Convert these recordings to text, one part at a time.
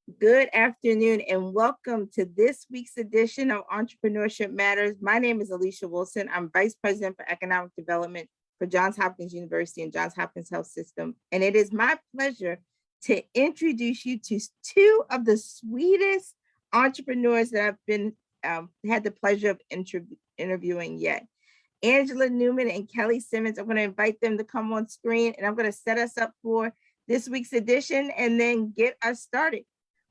Good afternoon and welcome to this week's edition of Entrepreneurship Matters. My name is Alicia Wilson. I'm Vice President for Economic Development for Johns Hopkins University and Johns Hopkins Health System. And it is my pleasure to introduce you to two of the sweetest entrepreneurs that I've been had the pleasure of interviewing yet. Angela Newman and Kelly Simmons. I'm going to invite them to come on screen and I'm going to set us up for this week's edition and then get us started.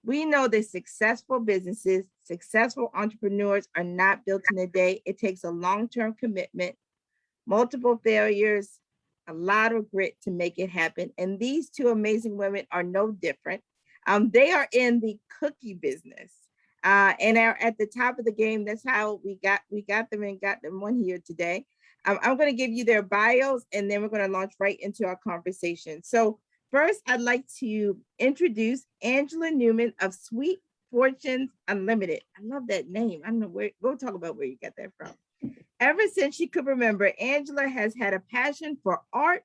We know that successful businesses, successful entrepreneurs are not built in a day. It takes a long-term commitment, multiple failures, a lot of grit to make it happen. And these two amazing women are no different. They are in the cookie business and are at the top of the game. That's how we got them and got them on here today. I'm going to give you their bios and then we're going to launch right into our conversation. So first, I'd like to introduce Angela Newman of Sweet Fortunes Unlimited. I love that name. I don't know where, we'll talk about where you got that from. Ever since she could remember, Angela has had a passion for art,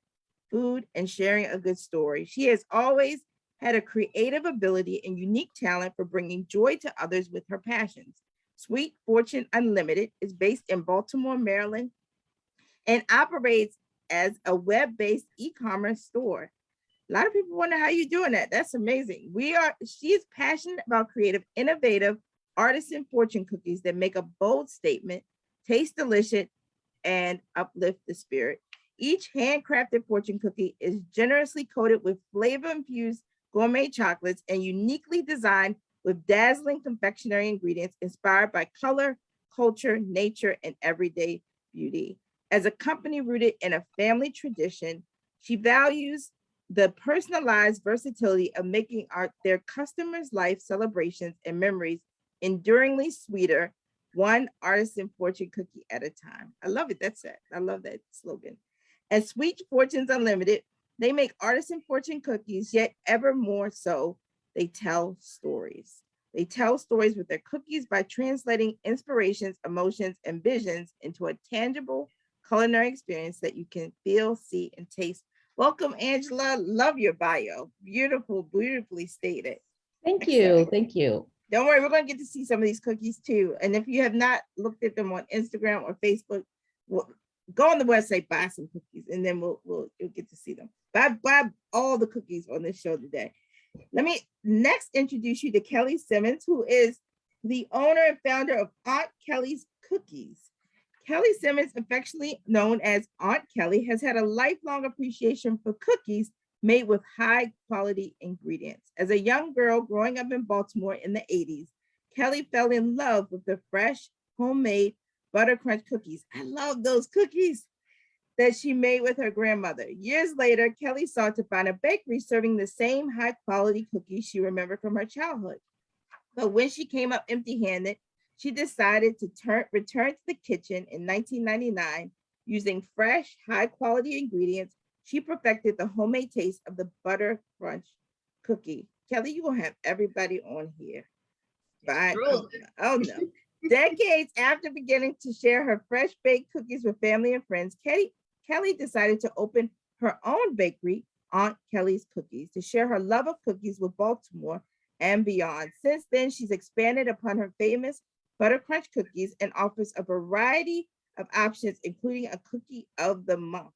food, and sharing a good story. She has always had a creative ability and unique talent for bringing joy to others with her passions. Sweet Fortune Unlimited is based in Baltimore, Maryland, and operates as a web-based e-commerce store. A lot of people wonder how you're doing that. That's amazing. She is passionate about creative, innovative, artisan fortune cookies that make a bold statement, taste delicious, and uplift the spirit. Each handcrafted fortune cookie is generously coated with flavor-infused gourmet chocolates and uniquely designed with dazzling confectionery ingredients inspired by color, culture, nature, and everyday beauty. As a company rooted in a family tradition, she values the personalized versatility of making their customers' life celebrations and memories enduringly sweeter, one artisan fortune cookie at a time. I love it. That's it. I love that slogan. At Sweet Fortunes Unlimited, they make artisan fortune cookies, yet ever more so, they tell stories. They tell stories with their cookies by translating inspirations, emotions, and visions into a tangible culinary experience that you can feel, see, and taste. Welcome, Angela. Love your bio. Beautiful, beautifully stated. Thank you. Excellent. Thank you. Don't worry, we're going to get to see some of these cookies too. And if you have not looked at them on Instagram or Facebook, go on the website, buy some cookies, and then you'll get to see them. Buy all the cookies on this show today. Let me next introduce you to Kelly Simmons, who is the owner and founder of Aunt Kelly's Cookies. Kelly Simmons, affectionately known as Aunt Kelly, has had a lifelong appreciation for cookies made with high quality ingredients. As a young girl growing up in Baltimore in the 80s, Kelly fell in love with the fresh, homemade butter crunch cookies. I love those cookies that she made with her grandmother. Years later, Kelly sought to find a bakery serving the same high quality cookies she remembered from her childhood. But when she came up empty-handed, she decided to return to the kitchen in 1999. Using fresh, high-quality ingredients, she perfected the homemade taste of the butter crunch cookie. Kelly, you're going to have everybody on here. Bye. Oh, no. Decades after beginning to share her fresh-baked cookies with family and friends, Kelly decided to open her own bakery, Aunt Kelly's Cookies, to share her love of cookies with Baltimore and beyond. Since then, she's expanded upon her famous butter crunch cookies and offers a variety of options, including a cookie of the month.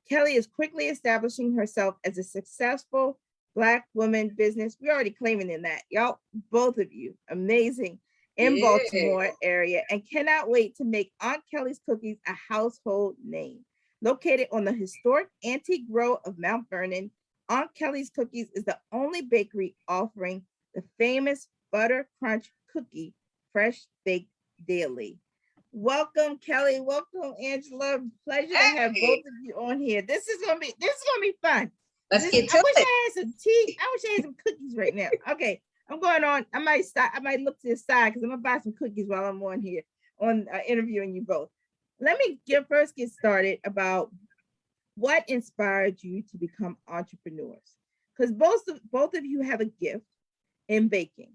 Kelly is quickly establishing herself as a successful Black woman business. We're already claiming in that, y'all, both of you, amazing, in Baltimore area, and cannot wait to make Aunt Kelly's Cookies a household name. Located on the historic antique row of Mount Vernon, Aunt Kelly's Cookies is the only bakery offering the famous butter crunch cookie, fresh baked daily. Welcome, Kelly. Welcome, Angela. Pleasure to have both of you on here. This is gonna be fun. Let's get to I wish it. I had some tea. I wish I had some cookies right now. Okay, I'm going on. I might stop. I might look to the side because I'm gonna buy some cookies while I'm on here on interviewing you both. Let me first get started about what inspired you to become entrepreneurs, because both of you have a gift in baking,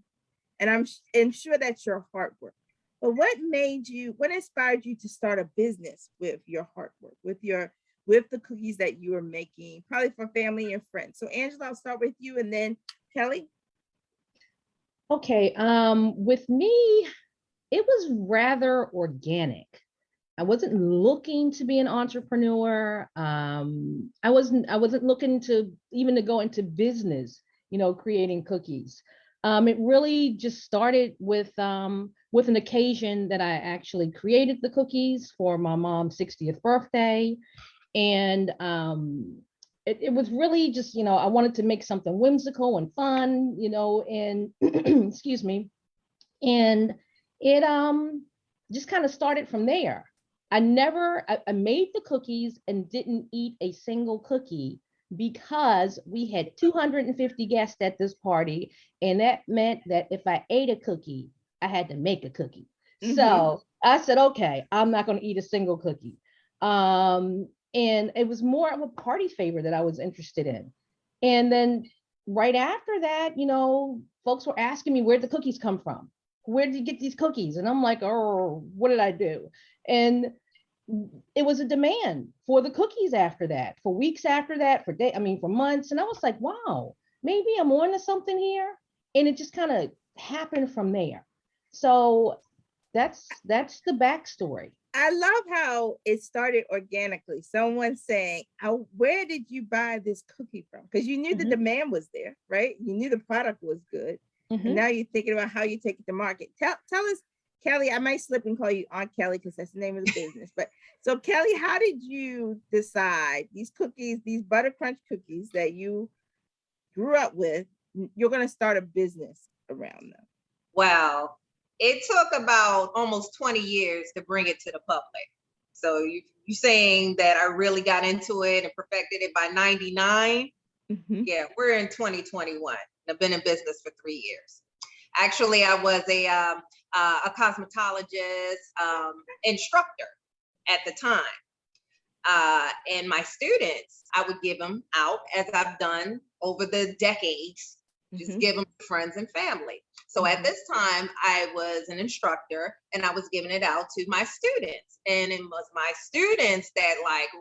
and I'm sure that's your hard work. But what inspired you to start a business with your hard work, with the cookies that you were making, probably for family and friends? So Angela, I'll start with you, and then Kelly. Okay, with me, it was rather organic. I wasn't looking to be an entrepreneur. I wasn't looking to even to go into business, creating cookies. It really just started with an occasion that I actually created the cookies for my mom's 60th birthday. And it was really just, I wanted to make something whimsical and fun, and excuse me. And it just kind of started from there. I made the cookies and didn't eat a single cookie because we had 250 guests at this party. And that meant that if I ate a cookie, I had to make a cookie. Mhm. So I said, okay, I'm not going to eat a single cookie. And it was more of a party favor that I was interested in. And then right after that, folks were asking me, where'd the cookies come from? Where did you get these cookies? And I'm like, oh, what did I do? And it was a demand for the cookies after that, for weeks after that, for months. And I was like, wow, maybe I'm on to something here. And it just kind of happened from there. So that's the backstory. I love how it started organically. Someone saying, oh, where did you buy this cookie from? Because you knew the demand was there, right? You knew the product was good. And now you're thinking about how you take it to market. Tell us, Kelly, I might slip and call you Aunt Kelly because that's the name of the business. But so Kelly, how did you decide these cookies, these butter crunch cookies that you grew up with, you're going to start a business around them? Wow. It took about almost 20 years to bring it to the public. So you're saying that I really got into it and perfected it by 99? Yeah, we're in 2021. I've been in business for 3 years. Actually, I was a cosmetologist instructor at the time. And my students, I would give them out, as I've done over the decades, just give them to friends and family. So at this time, I was an instructor and I was giving it out to my students. And it was my students that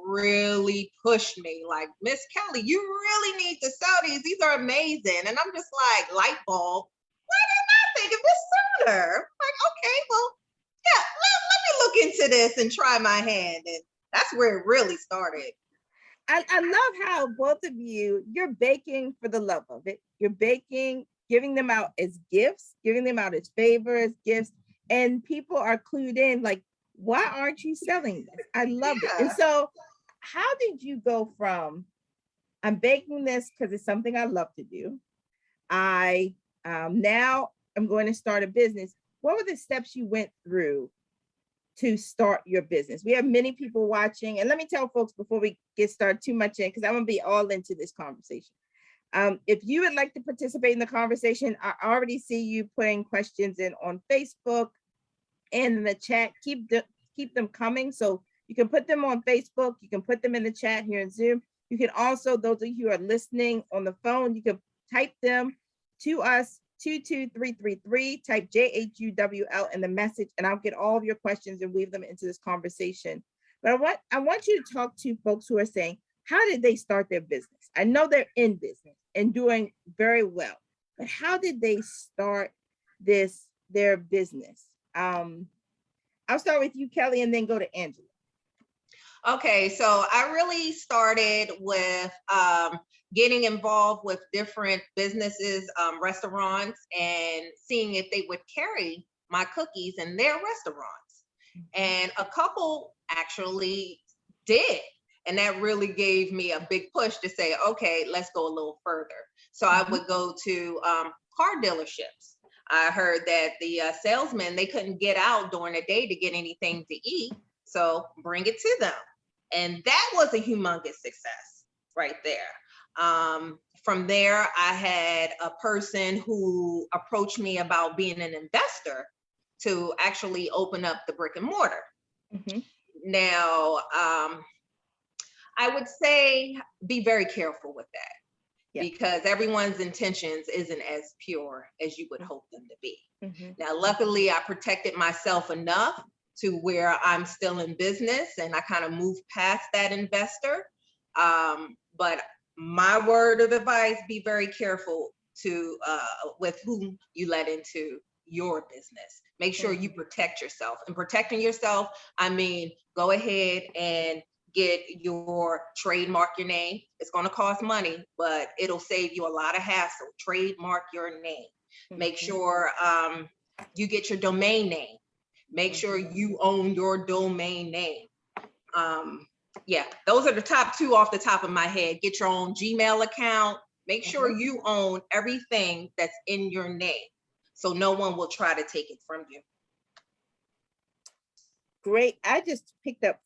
really pushed me, like, Miss Kelly, you really need to sell these. These are amazing. And I'm just like, light bulb, why didn't I think of this sooner? Like, okay, well, yeah, let me look into this and try my hand. And that's where it really started. I love how both of you're baking for the love of it. You're baking, giving them out as gifts, giving them out as favors, gifts, and people are clued in like, why aren't you selling this? I love it. And so how did you go from, I'm baking this because it's something I love to do. I now I'm going to start a business. What were the steps you went through to start your business? We have many people watching. And let me tell folks before we get started too much in, because I'm going to be all into this conversation. If you would like to participate in the conversation, I already see you putting questions in on Facebook and in the chat. Keep them coming. So you can put them on Facebook. You can put them in the chat here in Zoom. You can also, those of you who are listening on the phone, you can type them to us, 22333, type JHUWL in the message, and I'll get all of your questions and weave them into this conversation. But I want you to talk to folks who are saying, how did they start their business? I know they're in business and doing very well, but how did they start their business? I'll start with you, Kelly, and then go to Angela. Okay, so I really started with getting involved with different businesses, restaurants, and seeing if they would carry my cookies in their restaurants. And a couple actually did. And that really gave me a big push to say, okay, let's go a little further. So I would go to car dealerships. I heard that the salesmen, they couldn't get out during the day to get anything to eat. So bring it to them. And that was a humongous success right there. From there, I had a person who approached me about being an investor to actually open up the brick and mortar. Now, I would say be very careful with that because everyone's intentions isn't as pure as you would hope them to be. Now, luckily, I protected myself enough to where I'm still in business and I kind of moved past that investor. But my word of advice, be very careful to with whom you let into your business. Make sure you protect yourself. And protecting yourself, I mean, go ahead and get your trademark your name. It's going to cost money, but it'll save you a lot of hassle. Trademark your name. Make sure you get your domain name. Make sure you own your domain name. Yeah, those are the top two off the top of my head. Get your own Gmail account. Make sure you own everything that's in your name, so no one will try to take it from you. Great. I just picked up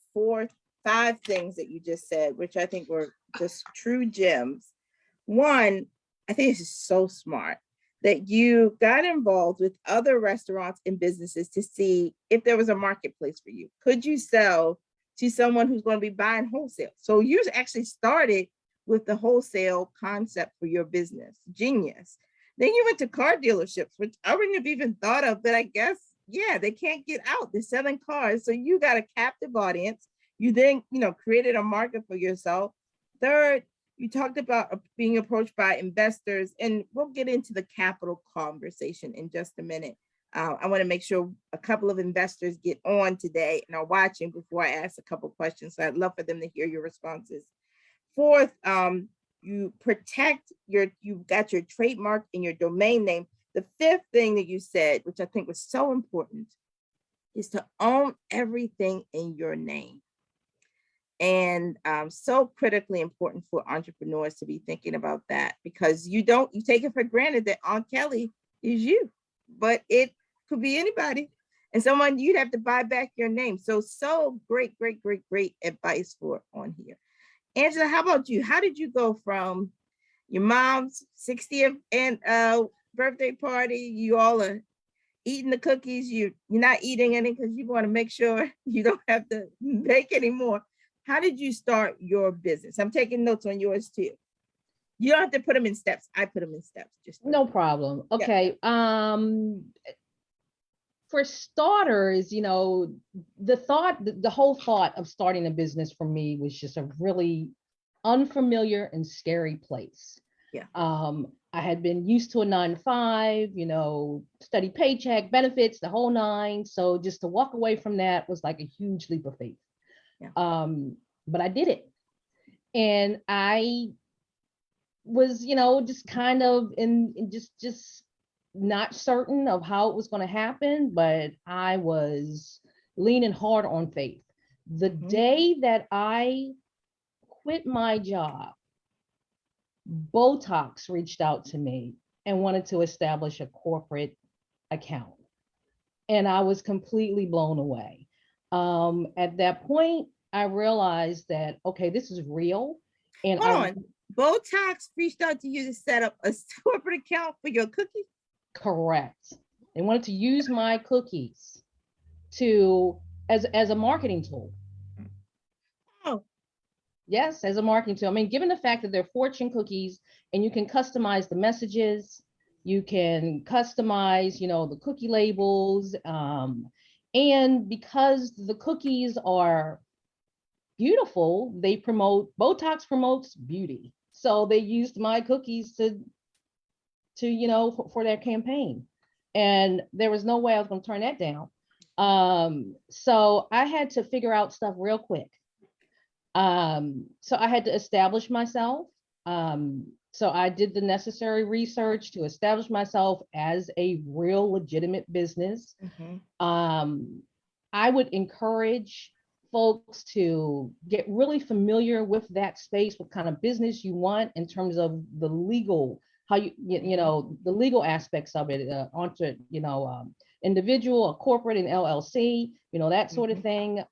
5 things that you just said, which I think were just true gems. One, I think this is so smart that you got involved with other restaurants and businesses to see if there was a marketplace for you. Could you sell to someone who's going to be buying wholesale? So you actually started with the wholesale concept for your business. Genius. Then you went to car dealerships, which I wouldn't have even thought of, but I guess, yeah, they can't get out. They're selling cars. So you got a captive audience. You then, created a market for yourself. Third, you talked about being approached by investors, and we'll get into the capital conversation in just a minute. I want to make sure a couple of investors get on today and are watching before I ask a couple of questions. So I'd love for them to hear your responses. Fourth, you you've got your trademark and your domain name. The fifth thing that you said, which I think was so important, is to own everything in your name. And so critically important for entrepreneurs to be thinking about that, because you take it for granted that Aunt Kelly is you, but it could be anybody, and someone you'd have to buy back your name. So great advice for on here. Angela, how about you? How did you go from your mom's 60th and birthday party? You all are eating the cookies. You're not eating any because you want to make sure you don't have to bake anymore. How did you start your business? I'm taking notes on yours too. You don't have to put them in steps. I put them in steps. Just no problem. Okay. Yeah. For starters, the whole thought of starting a business for me was just a really unfamiliar and scary place. Yeah. I had been used to a 9-to-5, steady paycheck, benefits, the whole nine. So just to walk away from that was like a huge leap of faith. Yeah. But I did it. And I was, just kind of just not certain of how it was going to happen, but I was leaning hard on faith. The day that I quit my job, Botox reached out to me and wanted to establish a corporate account. And I was completely blown away. At that point, I realized that, okay, this is real. And Botox reached out to you to set up a corporate account for your cookies? Correct. They wanted to use my cookies as a marketing tool. Oh. Yes, as a marketing tool. I mean, given the fact that they're fortune cookies and you can customize the messages, you can customize, the cookie labels. And because the cookies are beautiful, Botox promotes beauty. So they used my cookies to for their campaign. And there was no way I was going to turn that down. So I had to figure out stuff real quick. So I had to establish myself. So I did the necessary research to establish myself as a real legitimate business. I would encourage folks to get really familiar with that space, what kind of business you want in terms of the legal, how the legal aspects of it, individual, a corporate, and LLC, that sort of thing.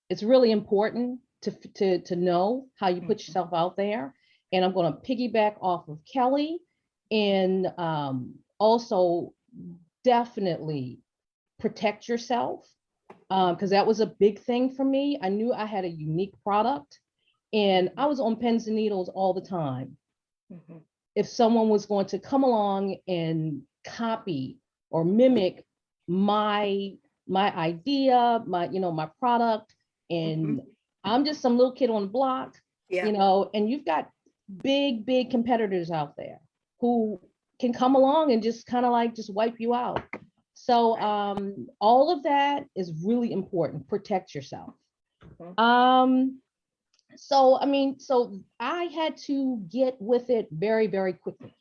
It's really important to know how you put yourself out there. And I'm going to piggyback off of Kelly, and also definitely protect yourself, because that was a big thing for me. I knew I had a unique product, and I was on pins and needles all the time. If someone was going to come along and copy or mimic my idea, my product, and I'm just some little kid on the block, and you've got big competitors out there. who can come along and just kind of like just wipe you out. So all of that is really important. Protect yourself. So I had to get with it very, very quickly,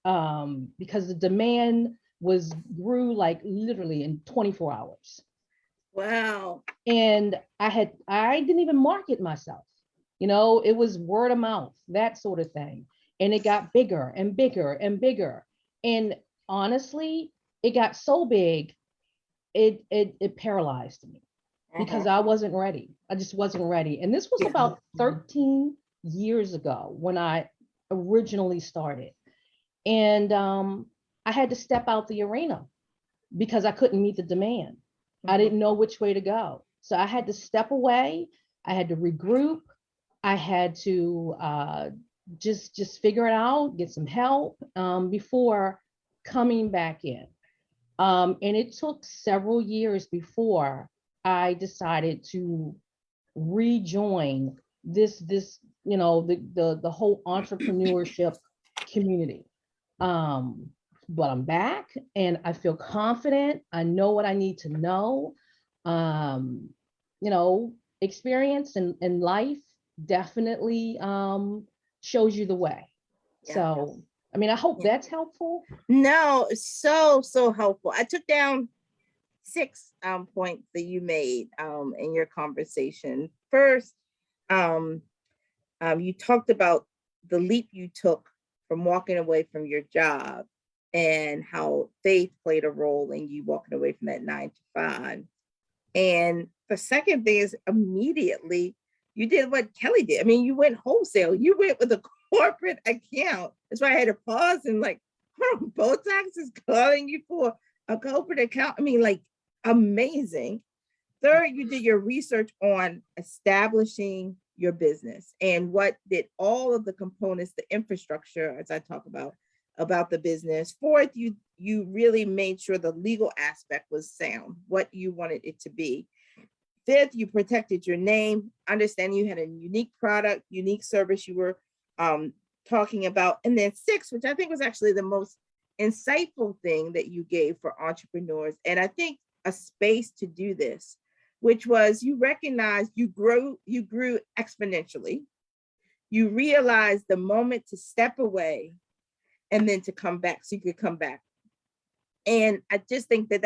because the demand grew like literally in 24 hours. Wow. And I didn't even market myself. It was word of mouth, that sort of thing. And it got bigger and bigger and bigger. And honestly, it got so big, it paralyzed me because I wasn't ready. I just wasn't ready. And this was about 13 years ago when I originally started. And I had to step out the arena because I couldn't meet the demand. I didn't know which way to go. So I had to step away. I had to regroup. I had to just figure it out, get some help before coming back in. And it took several years before I decided to rejoin the whole entrepreneurship community. But I'm back and I feel confident. I know what I need to know. Experience in life definitely shows you the way. Yeah. So, I hope that's helpful. No, so helpful. I took down 6 points that you made in your conversation. First, you talked about the leap you took from walking away from your job and how faith played a role in you walking away from that 9 to 5. And the second thing is immediately you did what Kelly did. You went wholesale. You went with a corporate account. That's why I had to pause and like, Botox is calling you for a corporate account. Amazing. Third, you did your research on establishing your business and what did all of the components, the infrastructure, as I talk about the business. Fourth, you really made sure the legal aspect was sound, what you wanted it to be. Fifth, you protected your name, understanding you had a unique product, unique service you were talking about. And then sixth, which I think was actually the most insightful thing that you gave for entrepreneurs, and I think a space to do this, which was you recognized you grew exponentially. You realized the moment to step away and then to come back so you could come back. And I just think that's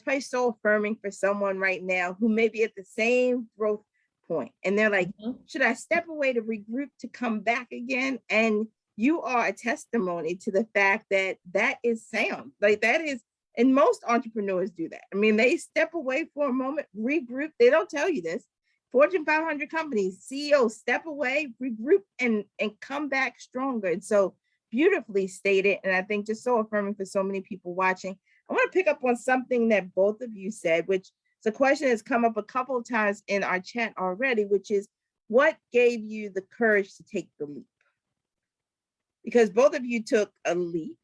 probably so affirming for someone right now who may be at the same growth point. And they're like, should I step away to regroup to come back again? And you are a testimony to the fact that is sound. Like that is, and most entrepreneurs do that. They step away for a moment, regroup. They don't tell you this. Fortune 500 companies, CEOs step away, regroup, and come back stronger. And so beautifully stated. And I think just so affirming for so many people watching. I want to pick up on something that both of you said, which is a question that's come up a couple of times in our chat already, which is what gave you the courage to take the leap? Because both of you took a leap,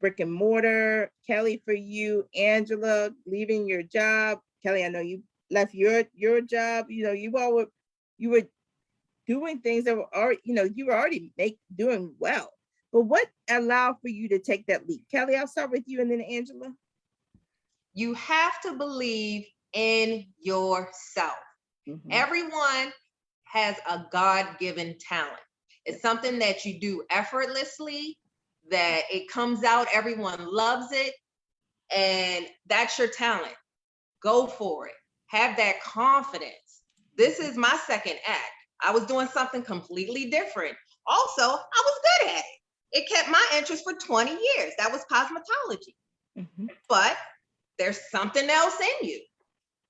brick and mortar. Kelly, for you, Angela, leaving your job. Kelly, I know you left your job. You were doing things that were already, you were already doing well. But what allowed for you to take that leap? Kelly, I'll start with you and then Angela. You have to believe in yourself. Everyone has a God-given talent. It's something that you do effortlessly, that it comes out, everyone loves it, and that's your talent. Go for it. Have that confidence. This is my second act. I was doing something completely different. Also, I was good at it. It kept my interest for 20 years. That was cosmetology. But there's something else in you.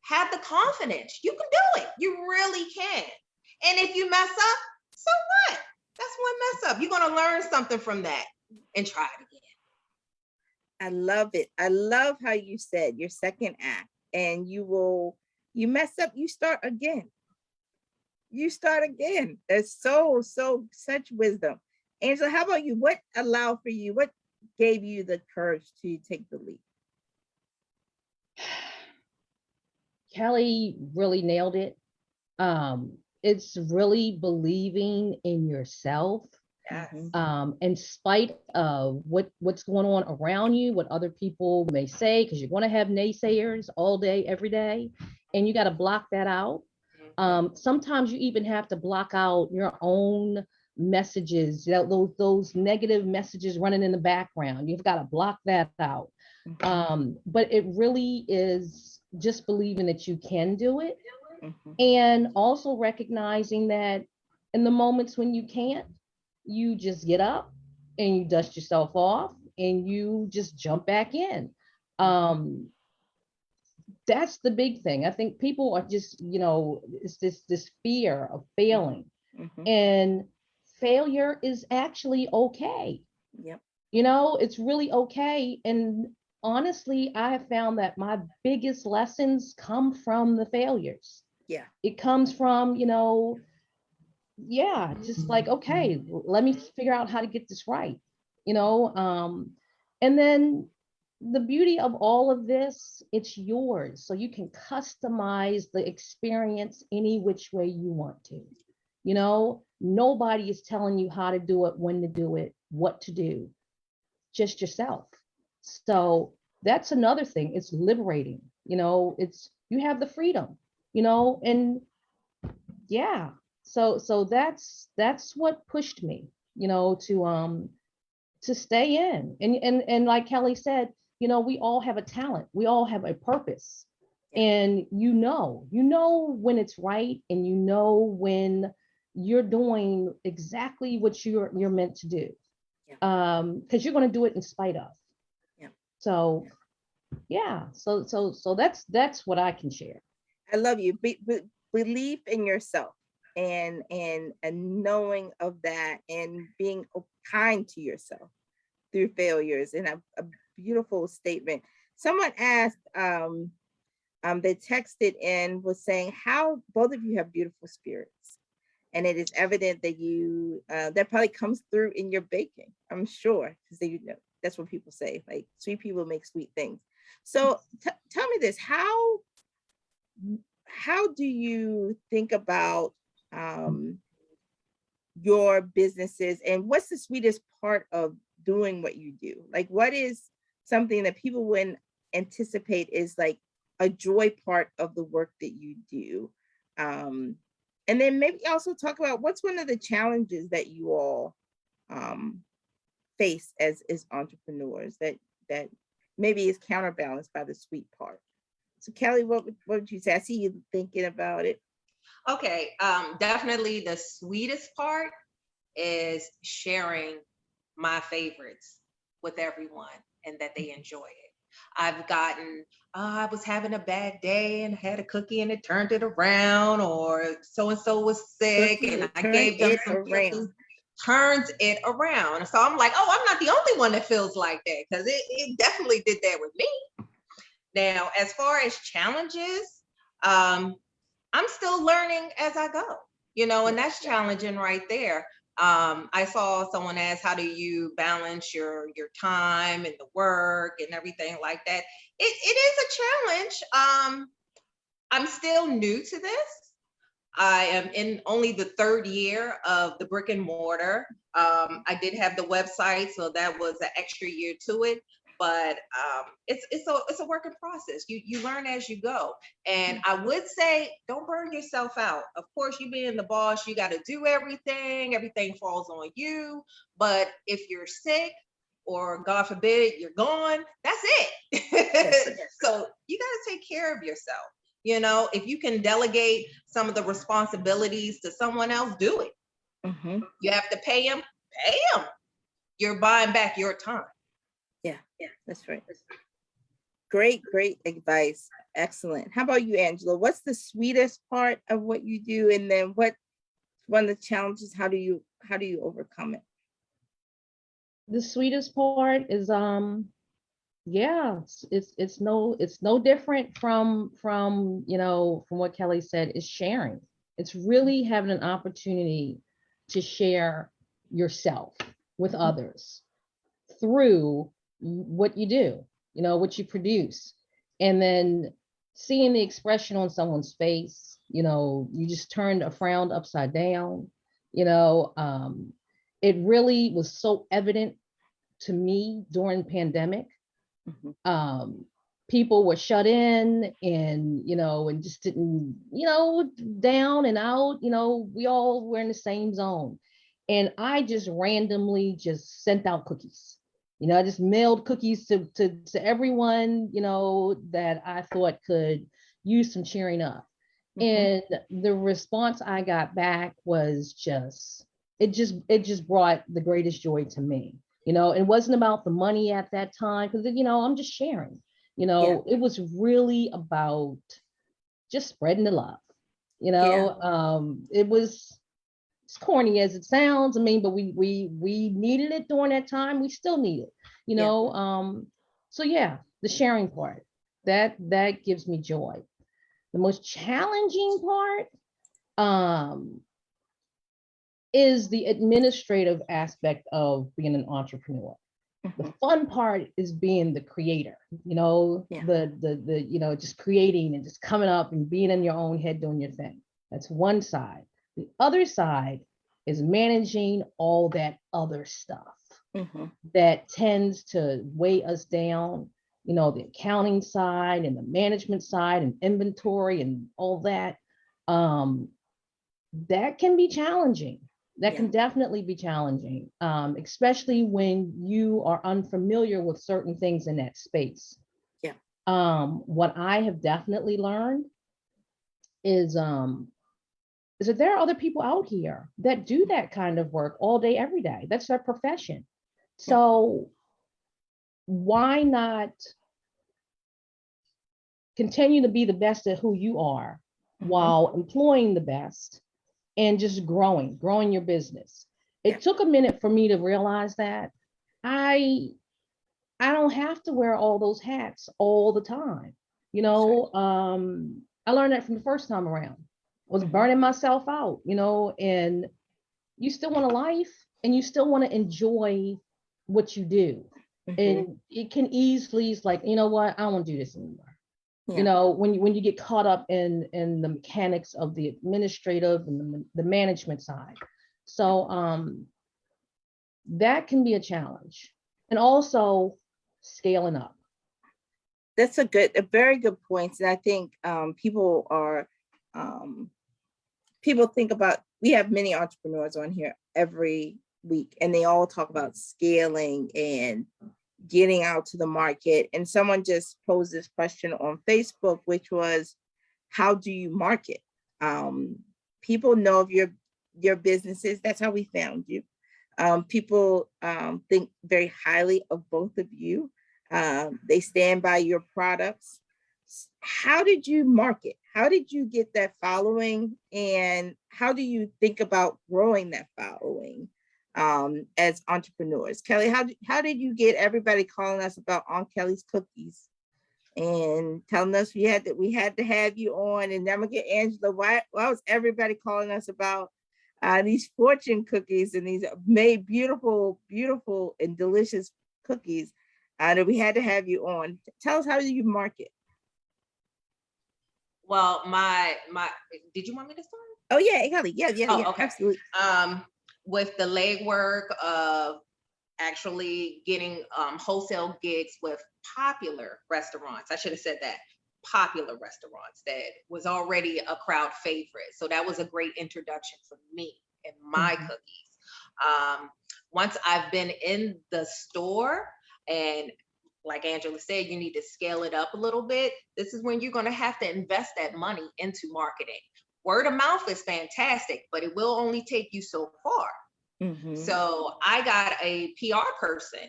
Have the confidence. You can do it. You really can. And if you mess up, so what? That's one mess up. You're going to learn something from that and try it again. I love it. I love how you said your second act, and you mess up, you start again. You start again. That's so such wisdom. Angela, how about you? What allowed for you? What gave you the courage to take the leap? Kelly really nailed it. It's really believing in yourself Yes. In spite of what's going on around you, what other people may say, because you're going to have naysayers all day, every day, and you got to block that out. Sometimes you even have to block out your own messages, those negative messages running in the background. You've got to block that out. But it really is just believing that you can do it, and also recognizing that in the moments when you can't, you just get up and you dust yourself off and you just jump back in. That's the big thing. I think people are just, it's this fear of failing, and failure is actually okay. Yep. It's really okay. And honestly, I have found that my biggest lessons come from the failures. Yeah. It comes from, just like, okay, let me figure out how to get this right, and then the beauty of all of this, it's yours. So you can customize the experience any which way you want to. Nobody is telling you how to do it, when to do it, what to do, just yourself. So that's another thing. It's liberating, you have the freedom, and yeah. So that's what pushed me, to stay in. And like Kelly said, we all have a talent, we all have a purpose. And when it's right, and when you're doing exactly what you're meant to do. Because you're going to do it in spite of. So that's what I can share. I love you. Belief in yourself, and knowing of that, and being kind to yourself through failures. And a beautiful statement. Someone asked, they texted in, was saying how both of you have beautiful spirits, and it is evident that you that probably comes through in your baking, I'm sure, because that's what people say, like sweet people make sweet things. So tell me this, how do you think about your businesses, and what's the sweetest part of doing what you do? Like, what is something that people wouldn't anticipate is like a joy part of the work that you do? And then maybe also talk about what's one of the challenges that you all face as entrepreneurs that maybe is counterbalanced by the sweet part. So Kelly, what would you say? I see you thinking about it. Okay, definitely the sweetest part is sharing my favorites with everyone and that they enjoy it. I've gotten, I was having a bad day and had a cookie and it turned it around, or so-and-so was sick and I gave them some cookies, turns it around. So I'm like, oh, I'm not the only one that feels like that, because it definitely did that with me. Now, as far as challenges, I'm still learning as I go, and that's challenging right there. I saw someone ask, how do you balance your time and the work and everything like that? It is a challenge. I'm still new to this. I am in only the third year of the brick and mortar. I did have the website, so that was an extra year to it. But it's a working process. You learn as you go. And I would say, don't burn yourself out. Of course, you being the boss, you got to do everything. Everything falls on you. But if you're sick, or God forbid, you're gone, that's it. So you got to take care of yourself. If you can delegate some of the responsibilities to someone else, do it. You have to pay them, pay them. You're buying back your time. Yeah, that's right. Great advice. Excellent. How about you, Angela? What's the sweetest part of what you do? And then what one of the challenges, how do you overcome it? The sweetest part is it's no different from what Kelly said, is sharing. It's really having an opportunity to share yourself with others through what you do, what you produce, and then seeing the expression on someone's face. You just turned a frown upside down, it really was so evident to me during pandemic. People were shut in and, and just didn't, down and out, we all were in the same zone. And I just randomly just sent out cookies. I just mailed cookies to everyone, that I thought could use some cheering up. And the response I got back was it just brought the greatest joy to me. It wasn't about the money at that time, because, I'm just sharing. It was really about just spreading the love. It was, as corny as it sounds, but we needed it during that time. We still need it, so yeah, the sharing part, that gives me joy. The most challenging part is the administrative aspect of being an entrepreneur. The fun part is being the creator, the just creating and just coming up and being in your own head doing your thing. That's one side. The other side is managing all that other stuff that tends to weigh us down, the accounting side and the management side and inventory and all that. That can be challenging. That can definitely be challenging, especially when you are unfamiliar with certain things in that space. What I have definitely learned is that there are other people out here that do that kind of work all day, every day. That's their profession. So why not continue to be the best at who you are while employing the best and just growing your business? It took a minute for me to realize that I don't have to wear all those hats all the time. I learned that from the first time around. I was burning myself out, and you still want a life and you still want to enjoy what you do. And it can easily, it's like, you know what, I don't want to do this anymore. When you get caught up in the mechanics of the administrative and the management side. So that can be a challenge. And also scaling up. That's a very good point. And I think people think about, we have many entrepreneurs on here every week, and they all talk about scaling and getting out to the market. And someone just posed this question on Facebook, which was, how do you market? People know of your businesses. That's how we found you. People think very highly of both of you. They stand by your products. How did you market? How did you get that following? And how do you think about growing that following as entrepreneurs? Kelly, how did you get everybody calling us about Aunt Kelly's cookies and telling us we had to have you on? And then I'm gonna get Angela. Why was everybody calling us about these fortune cookies and these made beautiful and delicious cookies that we had to have you on? Tell us, how do you market? Well, my did you want me to start? Oh yeah, Kelly. Yeah, Okay. Absolutely. With the legwork of actually getting wholesale gigs with popular restaurants. I should have said that. Popular restaurants that was already a crowd favorite. So that was a great introduction for me and my cookies. Once I've been in the store, and like Angela said, you need to scale it up a little bit. This is when you're going to have to invest that money into marketing. Word of mouth is fantastic, but it will only take you so far. So I got a PR person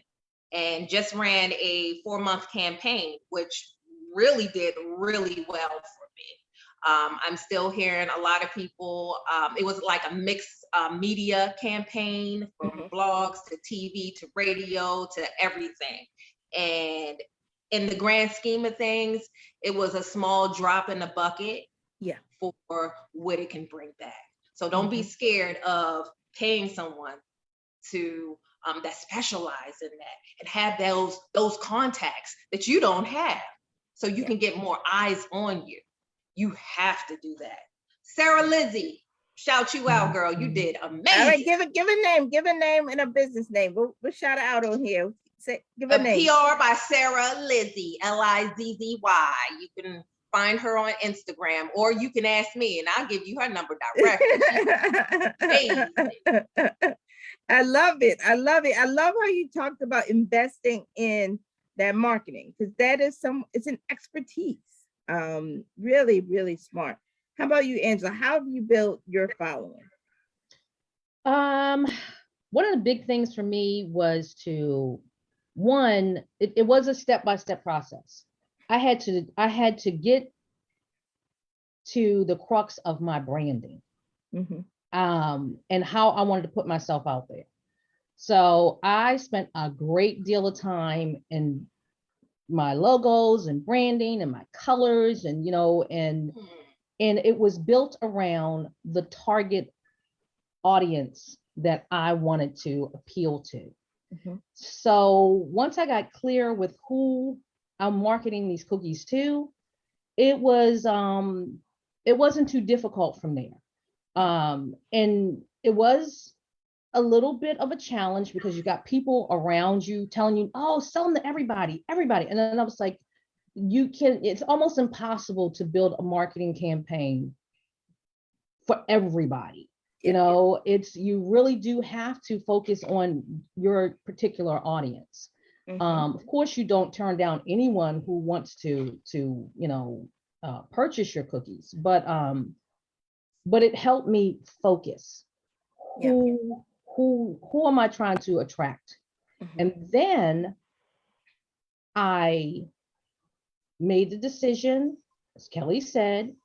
and just ran a 4-month campaign, which really did really well for me. I'm still hearing a lot of people, it was like a mixed media campaign, from blogs to TV to radio to everything. And in the grand scheme of things, it was a small drop in the bucket for what it can bring back. So don't be scared of paying someone to that specialize in that and have those contacts that you don't have, so you can get more eyes on you. You have to do that. Sarah Lizzie, Shout you out, girl. You did amazing. All right, give a name and a business name. We'll shout it out on here. Give a name. PR by Sarah Lizzie, Lizzy. You can find her on Instagram, or you can ask me and I'll give you her number directly. I love it. I love how you talked about investing in that marketing, because that is it's an expertise. Really, really smart. How about you, Angela? How have you built your following? One of the big things for me was it was a step-by-step process. I had to get to the crux of my branding, and how I wanted to put myself out there. So I spent a great deal of time in my logos and branding and my colors, and and it was built around the target audience that I wanted to appeal to. So once I got clear with who I'm marketing these cookies to, it wasn't too difficult from there. And it was a little bit of a challenge because you got people around you telling you, oh, sell them to everybody. And then I was like, it's almost impossible to build a marketing campaign for everybody. You really do have to focus on your particular audience. Of course, you don't turn down anyone who wants to purchase your cookies, but it helped me focus. Who am I trying to attract? And then I made the decision, as Kelly said,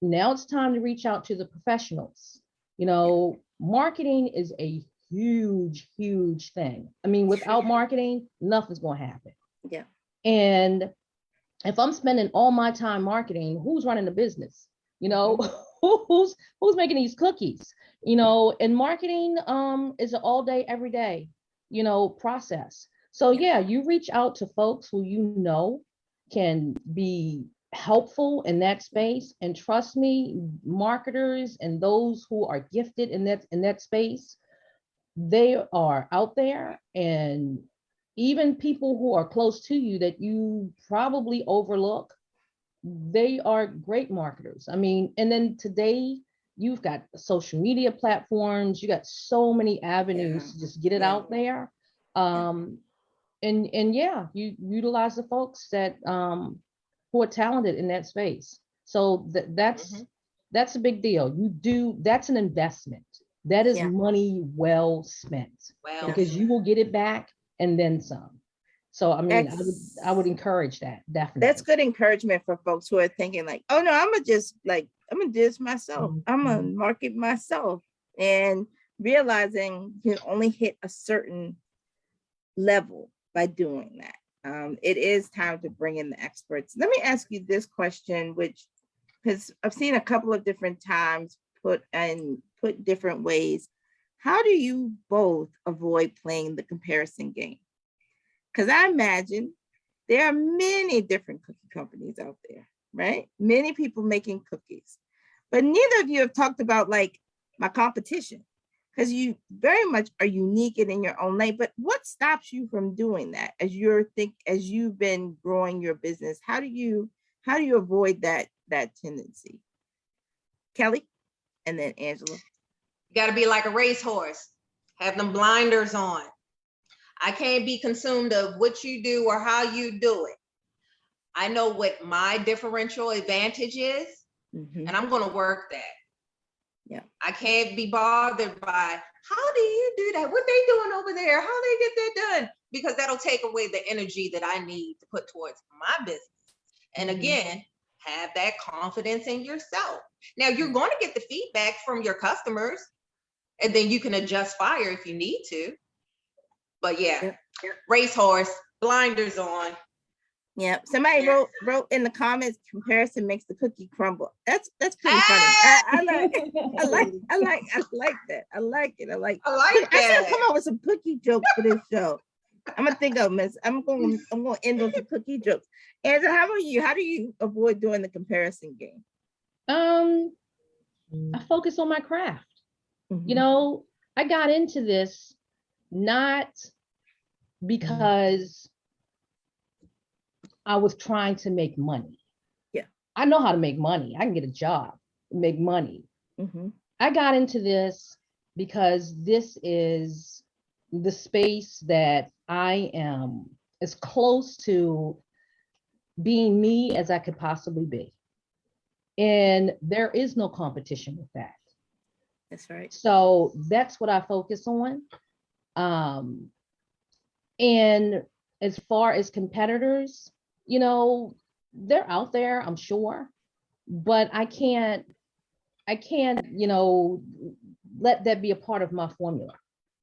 now it's time to reach out to the professionals. Marketing is a huge, huge thing. I mean, without marketing, nothing's going to happen. Yeah. And if I'm spending all my time marketing, who's running the business? Who's making these cookies? And marketing is an all day, every day, process. So yeah, you reach out to folks who can be helpful in that space, and trust me, marketers and those who are gifted in that space, they are out there. And even people who are close to you that you probably overlook, they are great marketers. I mean, and then today you've got social media platforms, you got so many avenues to just get it out there. And yeah, you utilize the folks that who are talented in that space. So that's a big deal. That's an investment. That is money well spent, because you will get it back and then some. So I mean, I would encourage that, definitely. That's good encouragement for folks who are thinking like, oh no, I'm gonna do this myself. I'm gonna market myself, and realizing you can only hit a certain level by doing that. It is time to bring in the experts. Let me ask you this question, because I've seen a couple of different times put different ways. How do you both avoid playing the comparison game? Because I imagine there are many different cookie companies out there, right? Many people making cookies, but neither of you have talked about like my competition, because you very much are unique and in your own lane. But what stops you from doing that as you've been growing your business? How do you avoid that tendency? Kelly, and then Angela. You got to be like a racehorse. Have them blinders on. I can't be consumed of what you do or how you do it. I know what my differential advantage is, and I'm going to work that. Yeah. I can't be bothered by how do you do that? What they doing over there? How they get that done? Because that'll take away the energy that I need to put towards my business. And again, have that confidence in yourself. Now you're going to get the feedback from your customers, and then you can adjust fire if you need to. But yeah, racehorse, blinders on. Yeah, somebody wrote in the comments, comparison makes the cookie crumble. That's pretty funny. I like that. I like it. I should come up with some cookie jokes for this show. I'm gonna think of Miss. I'm gonna end on some cookie jokes. Angela, how about you? How do you avoid doing the comparison game? I focus on my craft. Mhm. You know, I got into this not because I was trying to make money. Yeah. I know how to make money. I can get a job, make money. Mhm. I got into this because this is the space that I am as close to being me as I could possibly be. And there is no competition with that. That's right. So that's what I focus on. Um, and as far as competitors, you know, they're out there, I'm sure, but I can't, you know, let that be a part of my formula.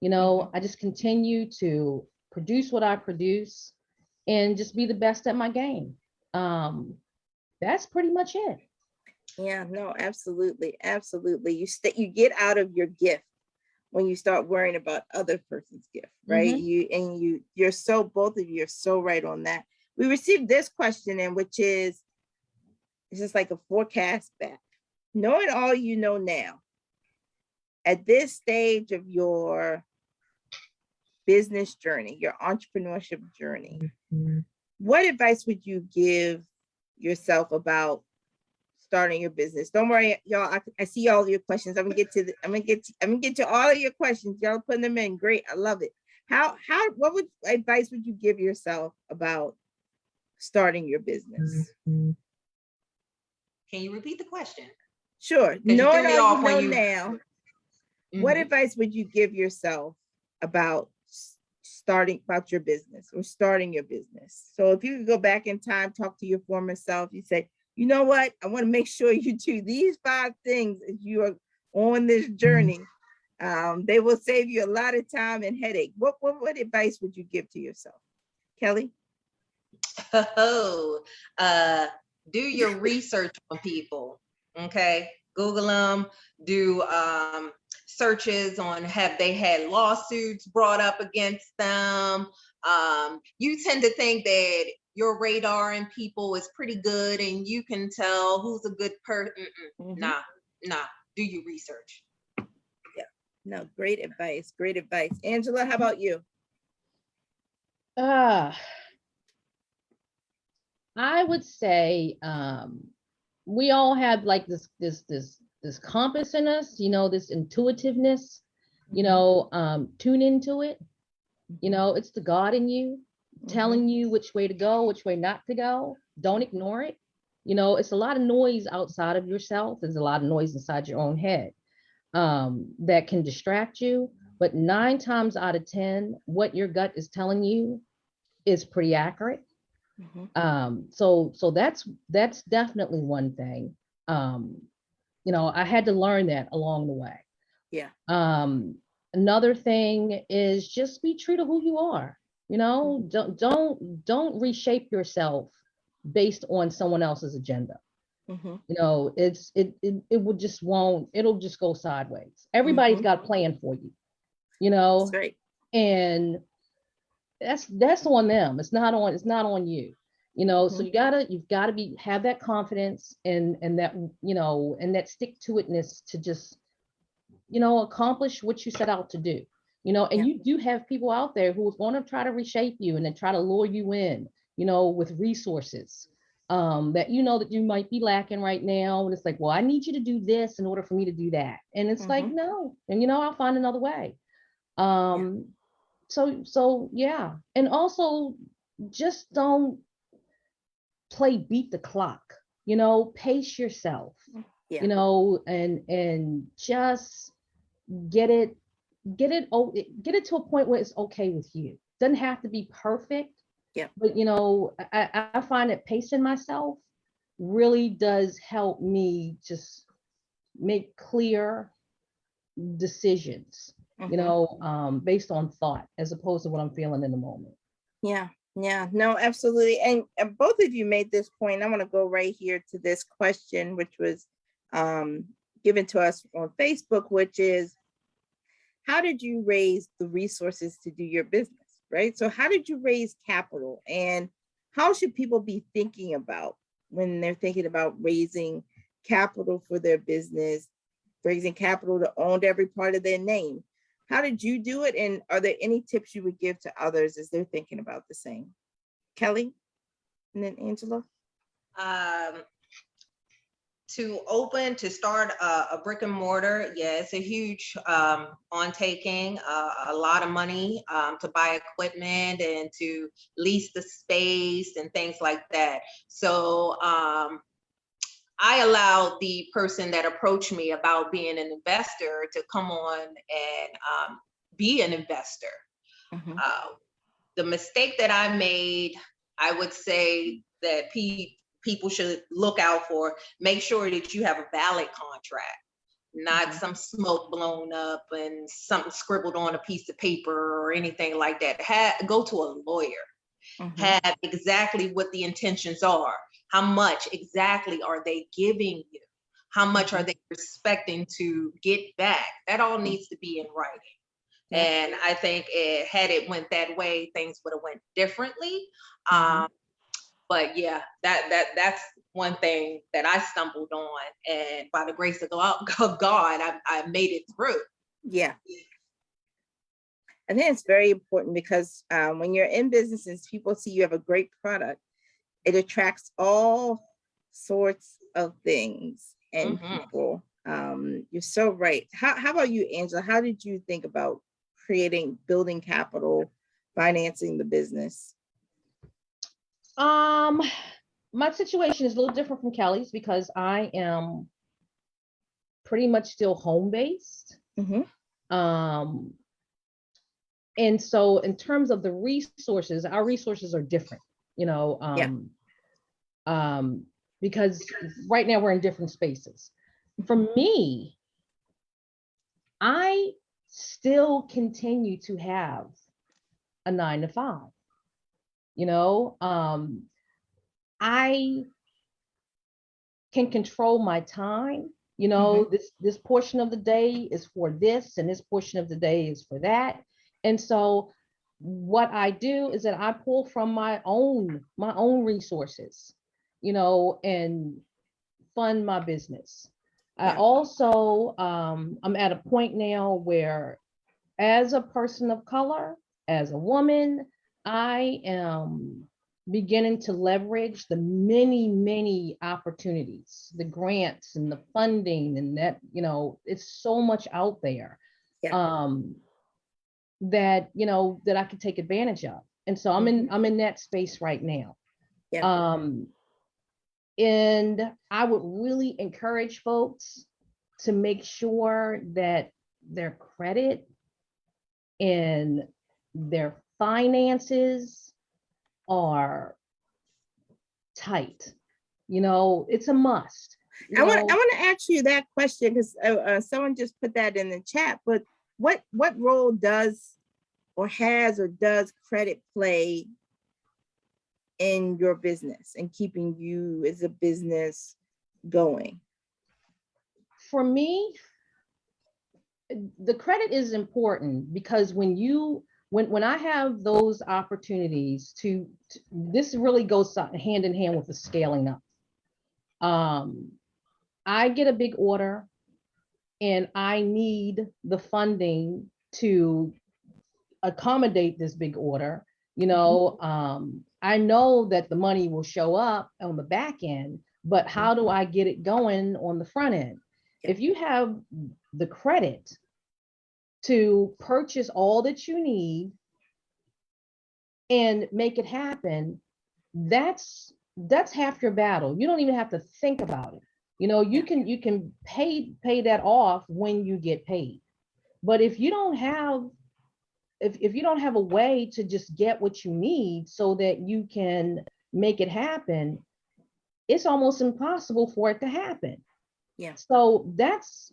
You know, I just continue to produce what I produce and just be the best at my game. That's pretty much it. Yeah, no, absolutely. Absolutely. You get out of your gift when you start worrying about other person's gift, right? Mhm. You're so, both of you are so right on that. We received this question in, which is, it's just like a forecast back. Knowing all you know now, at this stage of your business journey, your entrepreneurship journey, what advice would you give yourself about starting your business? Don't worry, y'all. I see all of your questions. I'm gonna get to all of your questions. Y'all putting them in. Great. I love it. What advice would you give yourself about starting your business? Can you repeat the question? Sure. Because you threw Knowing me all off you when know you. now, what advice would you give yourself about starting your business or starting your business? So if you could go back in time, talk to your former self, you say, you know what? I want to make sure you do these 5 things as you are on this journey. They will save you a lot of time and headache. What advice would you give to yourself? Kelly? Oh, do your research on people. Okay, Google them. Do searches on have they had lawsuits brought up against them. You tend to think that your radar and people is pretty good, and you can tell who's a good person. Nah. Do your research. Yeah. No, great advice. Great advice. Angela, how about you? I would say we all have like this compass in us, you know, this intuitiveness, you know, tune into it. You know, it's the God in you telling you which way to go, which way not to go. Don't ignore it. You know, it's a lot of noise outside of yourself. There's a lot of noise inside your own head that can distract you. But 9 times out of 10, what your gut is telling you is pretty accurate. So that's definitely one thing. You know, I had to learn that along the way. Yeah. Another thing is just be true to who you are. You know, don't reshape yourself based on someone else's agenda. You know, it would just won't, it'll just go sideways. Everybody's got a plan for you, you know. That's right. And that's on them. It's not on you. You know, so you've got to have that confidence and that, you know, and that stick to itness to just, you know, accomplish what you set out to do. You know, and you do have people out there who are going to try to reshape you and then try to lure you in, you know, with resources that you know that you might be lacking right now. And it's like, well, I need you to do this in order for me to do that. And it's like, no, and you know, I'll find another way. So yeah. And also just don't play beat the clock, you know, pace yourself, you know, and just get it to a point where it's okay with you. Doesn't have to be perfect. Yeah. But you know, I find that pacing myself really does help me just make clear decisions, you know, based on thought as opposed to what I'm feeling in the moment. Yeah. Yeah, no, absolutely. And both of you made this point. I want to go right here to this question, which was given to us on Facebook, which is, how did you raise the resources to do your business, right? So how did you raise capital, and how should people be thinking about when they're thinking about raising capital for their business? raising capital to own every part of their name. How did you do it? And are there any tips you would give to others as they're thinking about the same? Kelly, and then Angela. To start a brick and mortar, yeah, it's a huge undertaking, a lot of money to buy equipment and to lease the space and things like that. So I allowed the person that approached me about being an investor to come on and be an investor. Mhm. The mistake that I made, I would say that people should look out for, make sure that you have a valid contract, not some smoke blown up and something scribbled on a piece of paper or anything like that. Go to a lawyer. Have exactly what the intentions are. How much exactly are they giving you? How much are they expecting to get back? That all needs to be in writing. And I think had it went that way, things would have went differently. But yeah, that's one thing that I stumbled on, and by the grace of God, I made it through. Yeah. I think it's very important because when you're in businesses, people see you have a great product. It attracts all sorts of things and people. You're so right. How about you, Angela? How did you think about building capital, financing the business? My situation is a little different from Kelly's because I am pretty much still home-based. And so in terms of the resources, our resources are different, because right now we're in different spaces. For me, I still continue to have a 9-to-5. I can control my time. This portion of the day is for this, and this portion of the day is for that. And so what I do is that I pull from my own resources, and fund my business. I also, I'm at a point now where, as a person of color, as a woman, I am beginning to leverage the many opportunities, the grants and the funding, and that, it's so much out there. That that I could take advantage of. And so I'm in that space right now. And I would really encourage folks to make sure that their credit and their finances are tight. It's a must. I want to ask you that question because someone just put that in the chat, but what role does credit play in your business and keeping you as a business going? For me, the credit is important because when I have those opportunities this really goes hand in hand with the scaling up. I get a big order and I need the funding to accommodate this big order. I know that the money will show up on the back end, but how do I get it going on the front end? If you have the credit to purchase all that you need and make it happen, that's half your battle. You don't even have to think about it. You can pay that off when you get paid. But if you don't have a way to just get what you need so that you can make it happen, it's almost impossible for it to happen. So that's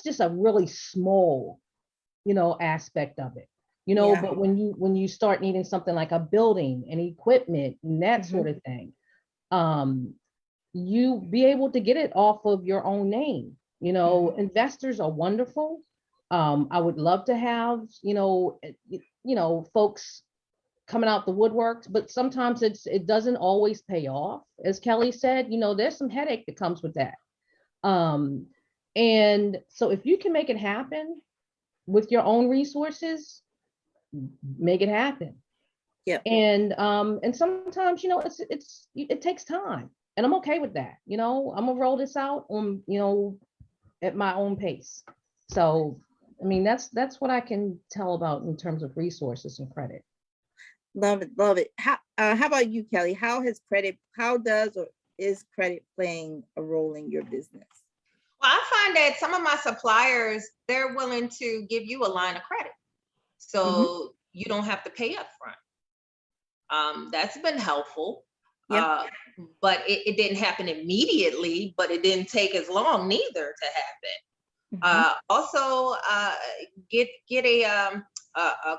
just a really small, aspect of it. But when you start needing something like a building and equipment and that sort of thing, you be able to get it off of your own name. Investors are wonderful. I would love to have, folks coming out the woodworks, but sometimes it doesn't always pay off. As Kelly said, there's some headache that comes with that. And so if you can make it happen with your own resources, make it happen. Yeah. And sometimes, it takes time, and I'm okay with that. I'm gonna roll this out on, at my own pace. So, I mean, that's what I can tell about in terms of resources and credit. Love it, love it. How about you, Kelly? How does or is credit playing a role in your business? Well, I find that some of my suppliers, they're willing to give you a line of credit, so you don't have to pay up front. That's been helpful. Yeah. But it didn't happen immediately, but it didn't take as long neither to happen. Also, get a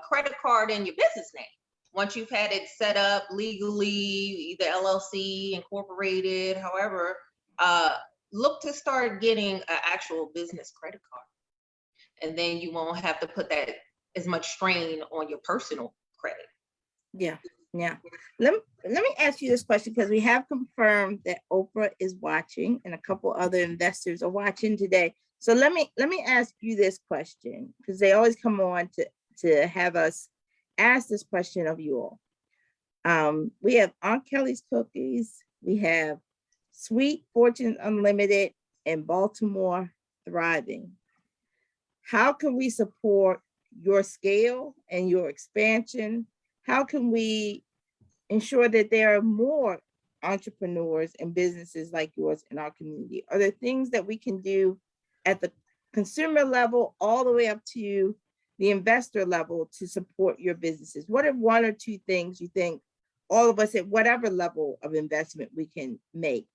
credit card in your business name. Once you've had it set up legally, either LLC, incorporated, however, look to start getting an actual business credit card. And then you won't have to put that as much strain on your personal credit. Yeah. Let me ask you this question, because we have confirmed that Oprah is watching and a couple other investors are watching today. So let me ask you this question, because they always come on to have us ask this question of you all. We have Aunt Kelly's Cookies, we have Sweet Fortune Unlimited, and Baltimore Thriving. How can we support your scale and your expansion? How can we ensure that there are more entrepreneurs and businesses like yours in our community? Are there things that we can do at the consumer level all the way up to the investor level to support your businesses? What are one or two things you think all of us at whatever level of investment we can make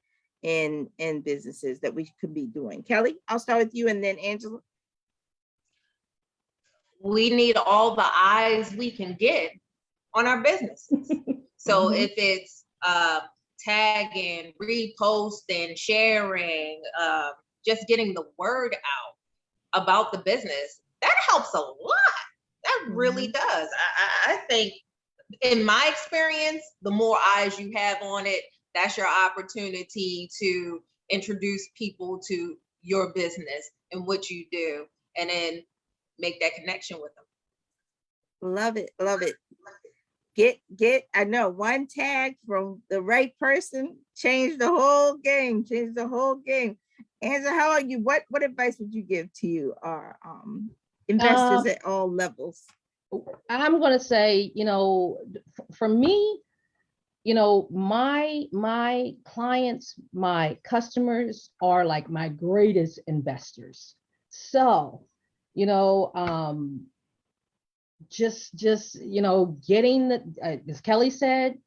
in businesses that we could be doing? Kelly, I'll start with you, and then Angela. We need all the eyes we can get on our businesses. So if it's tagging, reposting, sharing, just getting the word out about the business, that helps a lot. That really does. I think, in my experience, the more eyes you have on it, that's your opportunity to introduce people to your business and what you do, and then make that connection with them. Love it. I know one tag from the right person changed the whole game. Angela, how are you? What advice would you give to our investors at all levels? I'm going to say, for me, my clients, my customers are like my greatest investors. So, just getting the, as Kelly said,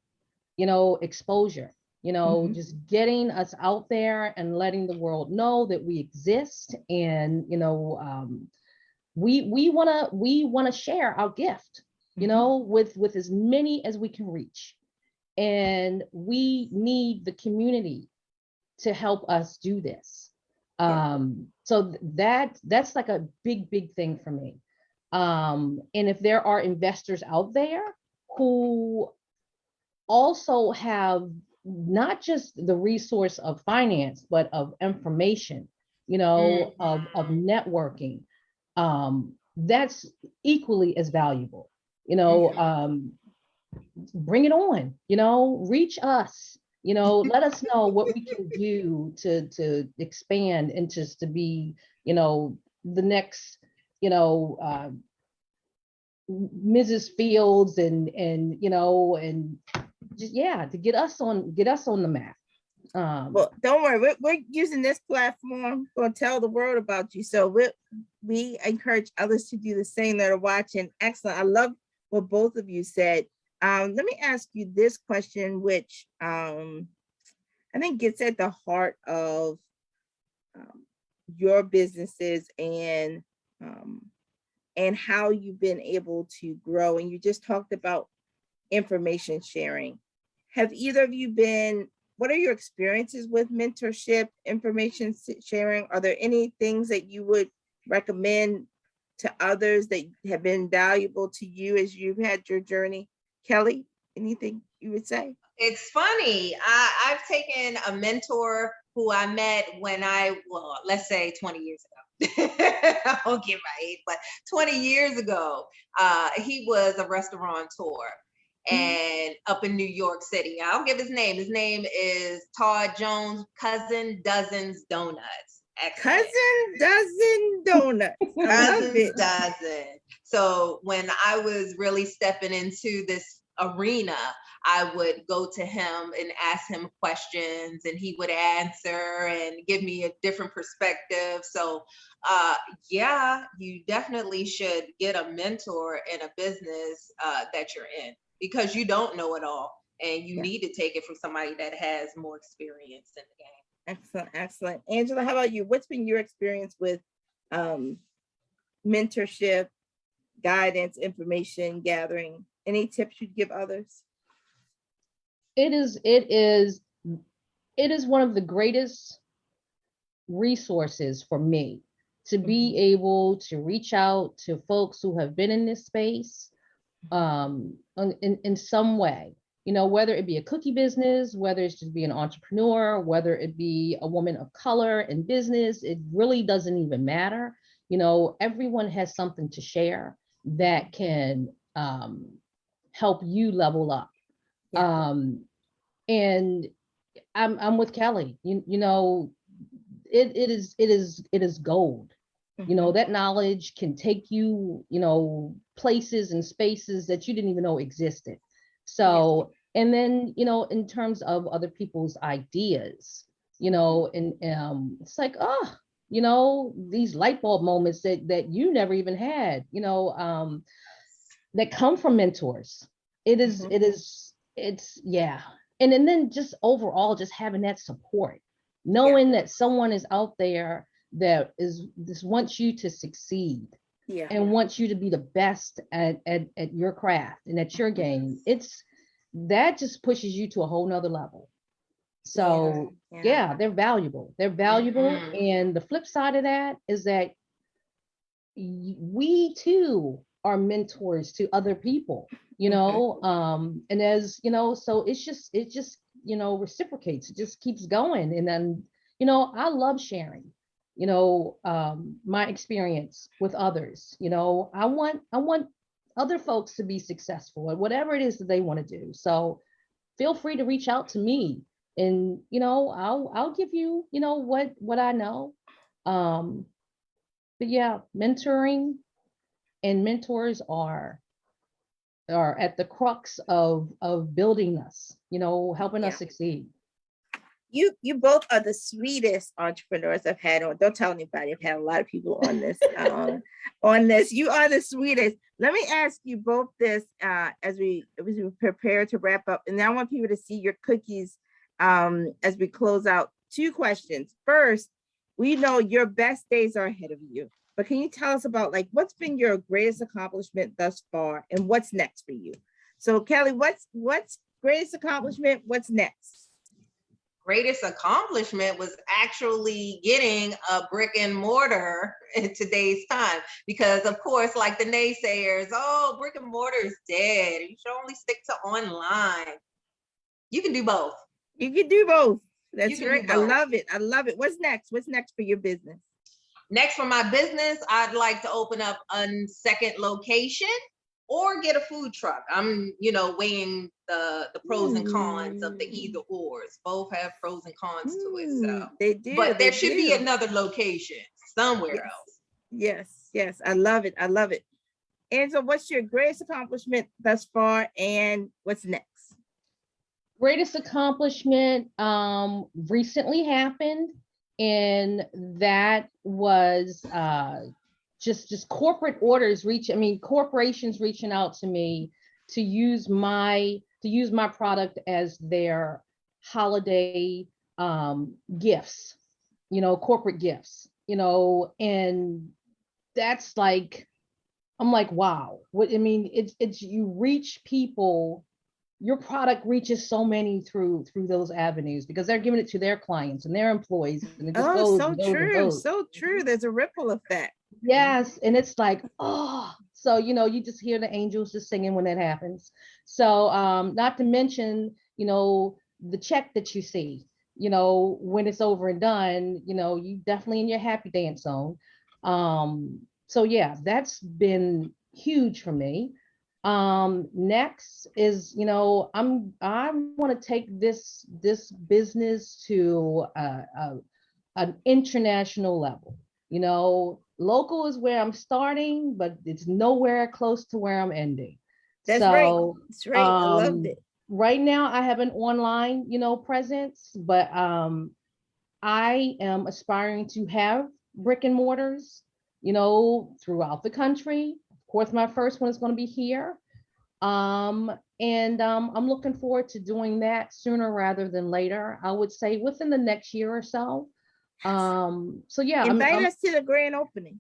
exposure, just getting us out there and letting the world know that we exist, and we want to share our gift, with as many as we can reach, and we need the community to help us do this. So that's like a big thing for me. And if there are investors out there who also have not just the resource of finance, but of information, of networking, that's equally as valuable. Bring it on, reach us, let us know what we can do to expand and just to be, the next, Mrs. Fields and just, to get us on the map. Well, don't worry, we're using this platform to tell the world about you. So we encourage others to do the same that are watching. Excellent. I love what both of you said. Let me ask you this question, which I think gets at the heart of your businesses and how you've been able to grow. And you just talked about information sharing. Have either of you what are your experiences with mentorship, information sharing? Are there any things that you would recommend to others that have been valuable to you as you've had your journey? Kelly, anything you would say? It's funny. I've taken a mentor who I met when let's say 20 years ago. I won't give my age, but 20 years ago, he was a restaurateur and up in New York City. I'll give his name. His name is Todd Jones, Cousin Dozens Donuts. Excellent. Cousin Dozen Donuts. I love Cousins it. Dozen. So when I was really stepping into this arena, I would go to him and ask him questions, and he would answer and give me a different perspective. So yeah, you definitely should get a mentor in a business that you're in, because you don't know it all, and you need to take it from somebody that has more experience in the game. Excellent, excellent. Angela, how about you? What's been your experience with mentorship, guidance, information gathering? Any tips you'd give others? It is one of the greatest resources for me to be able to reach out to folks who have been in this space in some way, whether it be a cookie business, whether it's just be an entrepreneur, whether it be a woman of color in business, it really doesn't even matter. Everyone has something to share that can help you level up. Yeah. And I'm with Kelly. It is gold. That knowledge can take you, places and spaces that you didn't even know existed. So, and then, in terms of other people's ideas, and it's like, these light bulb moments that you never even had, that come from mentors. It's yeah. And then just overall, just having that support, knowing that someone is out there that just wants you to succeed and wants you to be the best at your craft and at your game. That just pushes you to a whole nother level. So they're valuable. They're valuable. And the flip side of that is that we too are mentors to other people, and as so it just reciprocates. It just keeps going. And then I love sharing my experience with others. I want other folks to be successful at whatever it is that they want to do. So feel free to reach out to me, and I'll give you what I know. But yeah, mentoring and mentors are at the crux of building us, helping us succeed. You both are the sweetest entrepreneurs I've had on. Don't tell anybody. I've had a lot of people on this. You are the sweetest. Let me ask you both this as we prepare to wrap up, and I want people to see your cookies as we close out. 2 questions. First, we know your best days are ahead of you, but can you tell us about what's been your greatest accomplishment thus far, and what's next for you? So Kelly, what's greatest accomplishment? What's next? Greatest accomplishment was actually getting a brick and mortar in today's time, because of course, like the naysayers, oh, brick and mortar is dead, you should only stick to online. You can do both. You can do both. That's right. I love it. I love it. What's next for your business? Next for my business, I'd like to open up a second location or get a food truck. I'm, weighing the pros and cons of the either ors. Both have pros and cons to it. So they do. But there should be another location somewhere else. Yes. I love it. And so what's your greatest accomplishment thus far, and what's next? Greatest accomplishment recently happened, and that was just corporate orders corporations reaching out to me to use my product as their holiday gifts, corporate gifts, and that's I'm like, wow. It's you reach people. Your product reaches so many through those avenues, because they're giving it to their clients and their employees, and it just goes so and goes true and goes. So true. There's a ripple effect. Yes. And it's so you just hear the angels just singing when that happens. So not to mention the check that you see when it's over and done, you definitely in your happy dance zone. So yeah, that's been huge for me. Next is, I want to take this business to an international level. Local is where I'm starting, but it's nowhere close to where I'm ending. That's right. So, That's right. I loved it. right now I have an online, presence, but I am aspiring to have brick and mortars, throughout the country. Of course, my first one is going to be here. And I'm looking forward to doing that sooner rather than later. I would say within the next year or so. So yeah, Invite us to the grand opening.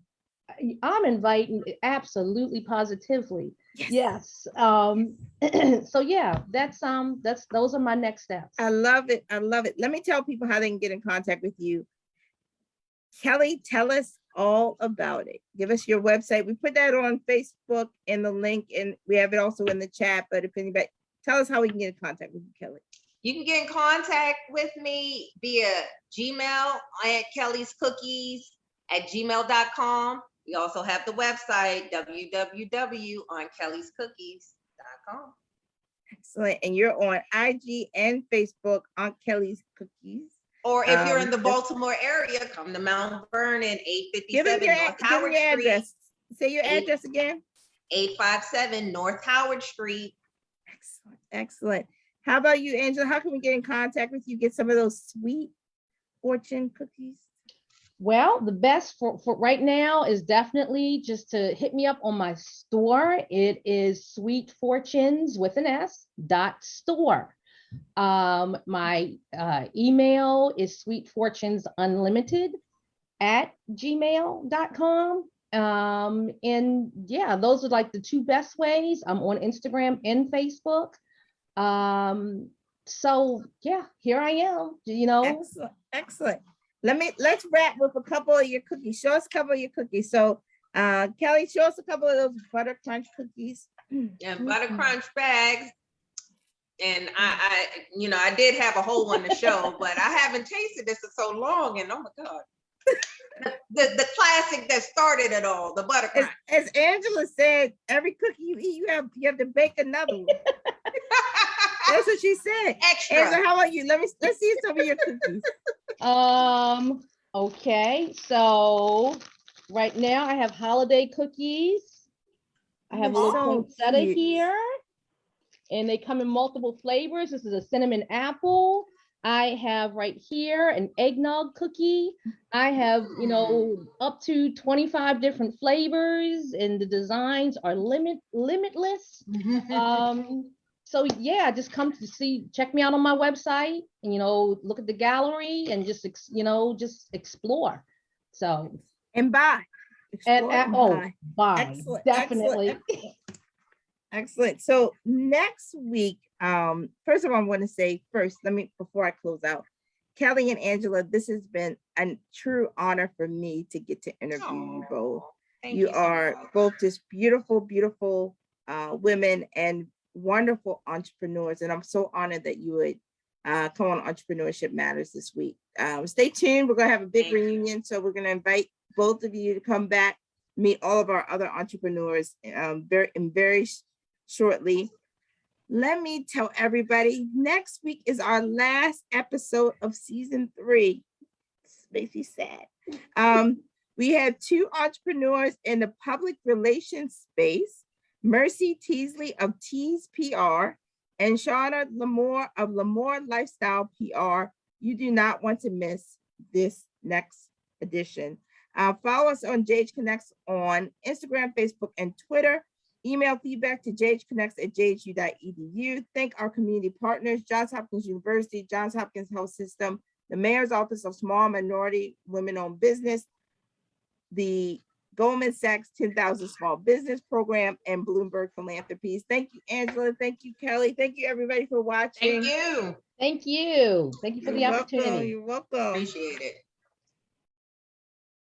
I'm inviting, absolutely, positively. Yes. So yeah, that's those are my next steps. I love it. I love it. Let me tell people how they can get in contact with you. Kelly, tell us all about it. Give us your website. We put that on Facebook in the link, and we have it also in the chat. But if anybody, tell us how we can get in contact with you, Kelly. You can get in contact with me via Gmail at kellyscookies@gmail.com. We also have the website, www.onkellyscookies.com. Excellent. And you're on IG and Facebook on Kelly's Cookies. Or if you're in the Baltimore area, come to Mount Vernon, 857 North Howard Street. Address. Say your address again. 857 North Howard Street. Excellent. Excellent. How about you, Angela? How can we get in contact with you? Get some of those sweet fortune cookies? Well, the best for right now is definitely just to hit me up on my store. It is Sweet Fortunes with an S .store. My email is sweetfortunesunlimited@gmail.com. And yeah, those are like the two best ways. I'm on Instagram and Facebook. So yeah, here I am, Excellent. Excellent. Let's wrap with a couple of your cookies. Show us a couple of your cookies. So Kelly, show us a couple of those butter crunch cookies. Yeah, butter crunch bags. And I did have a whole one to show, but I haven't tasted this in so long. And oh my God, the classic that started it all, the butter crunch. As Angela said, every cookie you eat, you have to bake another one. That's what she said. Extra. Angela, how about you? Let's see some of your cookies. Okay, so right now I have holiday cookies. I have a little poinsettia here, and they come in multiple flavors. This is a cinnamon apple. I have right here an eggnog cookie. I have, up to 25 different flavors, and the designs are limitless. So yeah, just come to check me out on my website, and look at the gallery and just explore. So and buy. Buy. Excellent, Definitely. Excellent. So next week, first of all, I want to say before I close out, Kelly and Angela, this has been a true honor for me to get to interview you both. You are both just beautiful, beautiful women and wonderful entrepreneurs. And I'm so honored that you would come on Entrepreneurship Matters this week. Stay tuned. We're going to have a big reunion. So we're going to invite both of you to come back, meet all of our other entrepreneurs very shortly. Let me tell everybody, next week is our last episode of season 3. This makes me sad. We had 2 entrepreneurs in the public relations space, Mercy Teasley of Tease PR and Shauna Lamore of Lamore Lifestyle PR. You do not want to miss this next edition. Follow us on JH Connects on Instagram, Facebook, and Twitter. Email feedback to jhconnects@jhu.edu. Thank our community partners, Johns Hopkins University, Johns Hopkins Health System, the Mayor's Office of Small Minority Women-Owned Business, the Goldman Sachs 10,000 Small Business Program, and Bloomberg Philanthropies. Thank you, Angela. Thank you, Kelly. Thank you, everybody, for watching. Thank you. Thank you. Thank you for the opportunity. You're welcome. Appreciate it.